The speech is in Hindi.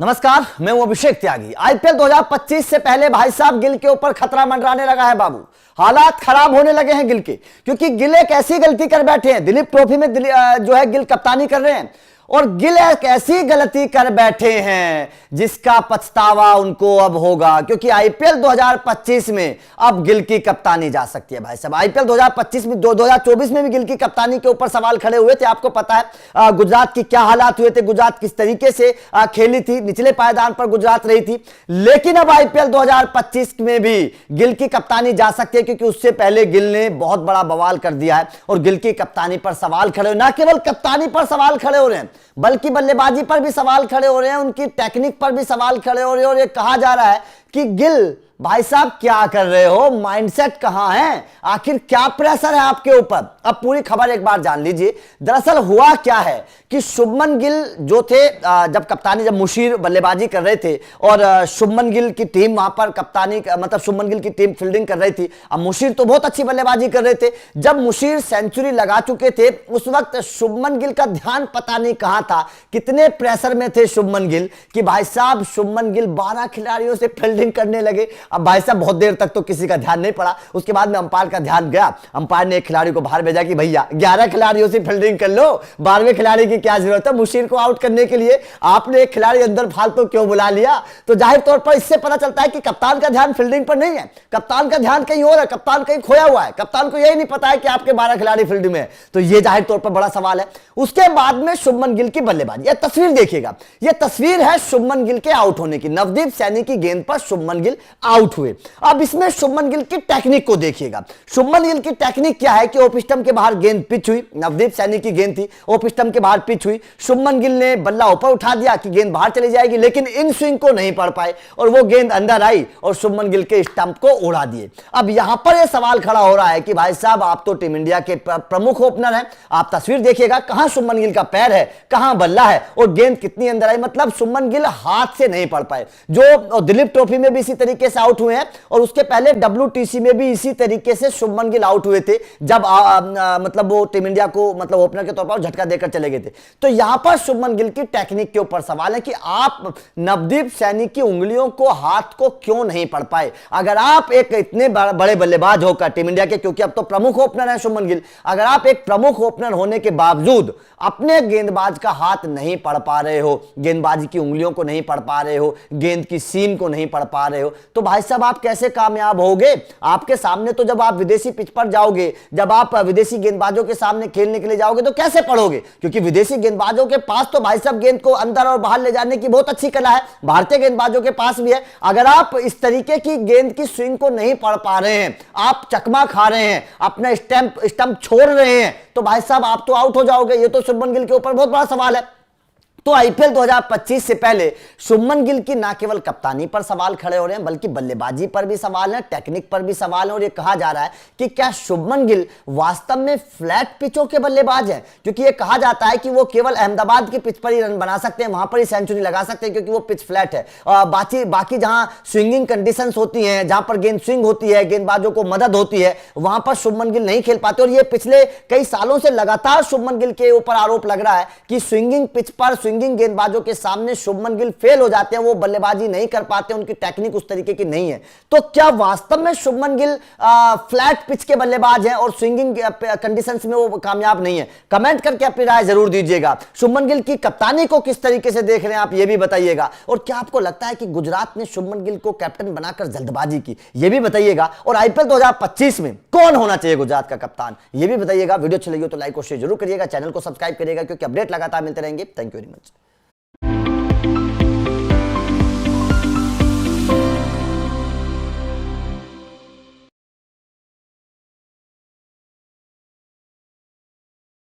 नमस्कार, मैं हूं अभिषेक त्यागी। आईपीएल 2025 से पहले भाई साहब गिल के ऊपर खतरा मंडराने लगा है बाबू। हालात खराब होने लगे हैं गिल के, क्योंकि गिल एक ऐसी गलती कर बैठे हैं। दिलीप ट्रॉफी में जो है गिल कप्तानी कर रहे हैं और गिल एक ऐसी गलती कर बैठे हैं जिसका पछतावा उनको अब होगा, क्योंकि आईपीएल 2025 में अब गिल की कप्तानी जा सकती है। भाई साहब आईपीएल 2025 में 2024 में भी गिल की कप्तानी के ऊपर सवाल खड़े हुए थे। आपको पता है गुजरात की क्या हालात हुए थे, गुजरात किस तरीके से खेली थी, निचले पायदान पर गुजरात रही थी। लेकिन अब आईपीएल 2025 में भी गिल की कप्तानी जा सकती है, क्योंकि उससे पहले गिल ने बहुत बड़ा बवाल कर दिया है और गिल की कप्तानी पर सवाल खड़े हो, ना केवल कप्तानी पर सवाल खड़े हो रहे हैं बल्कि बल्लेबाजी पर भी सवाल खड़े हो रहे हैं, उनकी टेक्निक पर भी सवाल खड़े हो रहे हैं। और ये कहा जा रहा है कि गिल भाई साहब क्या कर रहे हो, माइंडसेट कहां है, आखिर क्या प्रेशर है आपके ऊपर। अब पूरी खबर एक बार जान लीजिए। दरअसल हुआ क्या है कि शुभमन गिल जो थे, जब मुशीर बल्लेबाजी कर रहे थे और शुभमन गिल की टीम वहां पर कप्तानी, मतलब शुभमन गिल की टीम फील्डिंग कर रही थी। अब मुशीर तो बहुत अच्छी बल्लेबाजी कर रहे थे। जब मुशीर सेंचुरी लगा चुके थे उस वक्त शुभमन गिल का ध्यान पता नहीं कहां था, कितने प्रेशर में थे शुभमन गिल कि भाई साहब शुभमन गिल 12 खिलाड़ियों से फील्डिंग करने लगे। अब भाई साहब बहुत देर तक तो किसी का ध्यान नहीं पड़ा। उसके बाद में अंपायर का ध्यान गया, अंपायर ने एक खिलाड़ी को बाहर भेजा कि भैया 11 खिलाड़ियों से फील्डिंग कर लो, 12वें खिलाड़ी की क्या जरूरत है मुशीर को आउट करने के लिए, आपने एक खिलाड़ी अंदर फालतू क्यों बुला लिया। तो जाहिर तौर पर इससे पता चलता है कि कप्तान का ध्यान फील्डिंग पर नहीं है, कप्तान का ध्यान कहीं और है, कप्तान कहीं खोया हुआ है, कप्तान को यही नहीं पता है कि आपके 12 खिलाड़ी फील्ड में है। तो यह जाहिर तौर पर बड़ा सवाल है। उसके बाद में शुभमन गिल की बल्लेबाजी, यह तस्वीर देखिएगा, यह तस्वीर है शुभमन गिल के आउट होने की। नवदीप सैनी की गेंद पर शुभमन गिल आउट हुए। अब इसमें शुभमन गिल की टेक्निक को देखिएगा। शुभमन गिल की टेक्निक क्या है कि ओप स्टंप के बाहर गेंद पिच हुई, नवदीप सैनी की गेंद थी, ओप स्टंप के बाहर पिच हुई, शुभमन गिल ने बल्ला ऊपर उठा दिया कि गेंद बाहर चली जाएगी, लेकिन इन स्विंग को नहीं पढ़ पाए और वो गेंद अंदर आई और शुभमन गिल के स्टंप को उड़ा दिए। अब यहां पर यह सवाल खड़ा हो रहा है कि भाई साहब आप तो टीम इंडिया के प्रमुख ओपनर हैं, आप तस्वीर देखिएगा कहां शुभमन गिल का पैर है, कहां बल्ला है और गेंद कितनी अंदर आई। मतलब शुभमन गिल हाथ से नहीं पढ़ पाए। जो दिलीप ट्रॉफी में भी इसी तरीके से आउट हुए हैं और उसके पहले WTC में भी इसी तरीके से शुभमन गिल आउट हुए थे, जब मतलब वो टीम इंडिया को मतलब ओपनर के तौर पर झटका देकर चले गए थे। तो यहां पर शुभमन गिल की टेक्निक के ऊपर सवाल है कि आप नवदीप सैनी की उंगलियों को, हाथ को क्यों नहीं पढ़ पाए। अगर आप एक इतने बड़े बल्लेबाज होकर टीम इंडिया के, क्योंकि अब तो प्रमुख ओपनर है शुभमन गिल, अगर आप एक प्रमुख ओपनर होने के बावजूद अपने गेंदबाज का हाथ नहीं पढ़ पा रहे हो, गेंदबाजी की उंगलियों को नहीं पढ़ पा रहे हो, गेंद की सीम को नहीं पढ़ पा रहे हो, तो भाई साहब आप कैसे कामयाब होगे। आपके सामने तो जब आप विदेशी पिच पर जाओगे, जब आप विदेशी गेंदबाजों के सामने खेलने के लिए जाओगे तो कैसे पढ़ोगे, क्योंकि विदेशी गेंदबाजों के पास तो भाई साहब गेंद को अंदर और बाहर ले जाने की बहुत अच्छी कला है, भारतीय गेंदबाजों के पास भी है। अगर आप इस तरीके की गेंद की स्विंग को नहीं पढ़ पा रहे हैं, आप चकमा खा रहे हैं, अपना स्टंप छोड़ रहे हैं, तो भाई साहब आप तो आउट हो जाओगे। ये तो शुभमन गिल के ऊपर बहुत बड़ा सवाल है। तो आईपीएल 2025 से पहले शुभमन गिल की ना केवल कप्तानी पर सवाल खड़े हो रहे हैं बल्कि बल्लेबाजी पर भी सवाल है, टेक्निक पर भी सवाल है। और ये कहा जा रहा है कि क्या शुभमन गिल वास्तव में फ्लैट पिचों के बल्लेबाज हैं, क्योंकि ये कहा जाता है कि वो केवल अहमदाबाद की पिच पर ही रन बना सकते हैं, वहां पर ही सेंचुरी लगा सकते हैं, क्योंकि वो पिच फ्लैट है। बाकी जहां स्विंगिंग कंडीशंस होती हैं, जहां पर गेंद स्विंग होती है, गेंदबाजों को मदद होती है, वहां पर शुभमन गिल नहीं खेल पाते। और ये पिछले कई सालों से लगातार शुभमन गिल के ऊपर आरोप लग रहा है कि स्विंगिंग पिच पर गेंदबाजों के सामने शुभमन गिल फेल हो जाते हैं, वो बल्लेबाजी नहीं कर पाते, उनकी टेक्निक उस तरीके की नहीं है। तो क्या वास्तव में शुभमन गिल फ्लैट पिच के बल्लेबाज हैं और स्विंगिंग कंडीशंस में वो कामयाब नहीं है? कमेंट करके अपनी राय जरूर दीजिएगा। शुभमन गिल की कप्तानी को किस तरीके से देख रहे हैं आप, ये भी बताइएगा। और क्या आपको लगता है कि गुजरात ने शुभमन गिल को कैप्टन बनाकर जल्दबाजी की, ये भी बताइएगा। और आईपीएल 2025 में कौन होना चाहिए गुजरात का कप्तान, ये भी बताइएगा। वीडियो अच्छी लगी हो तो लाइक और शेयर जरूर करिएगा, चैनल को सब्सक्राइब करिएगा, क्योंकि अपडेट लगातार मिलते रहेंगे। Thank you very much.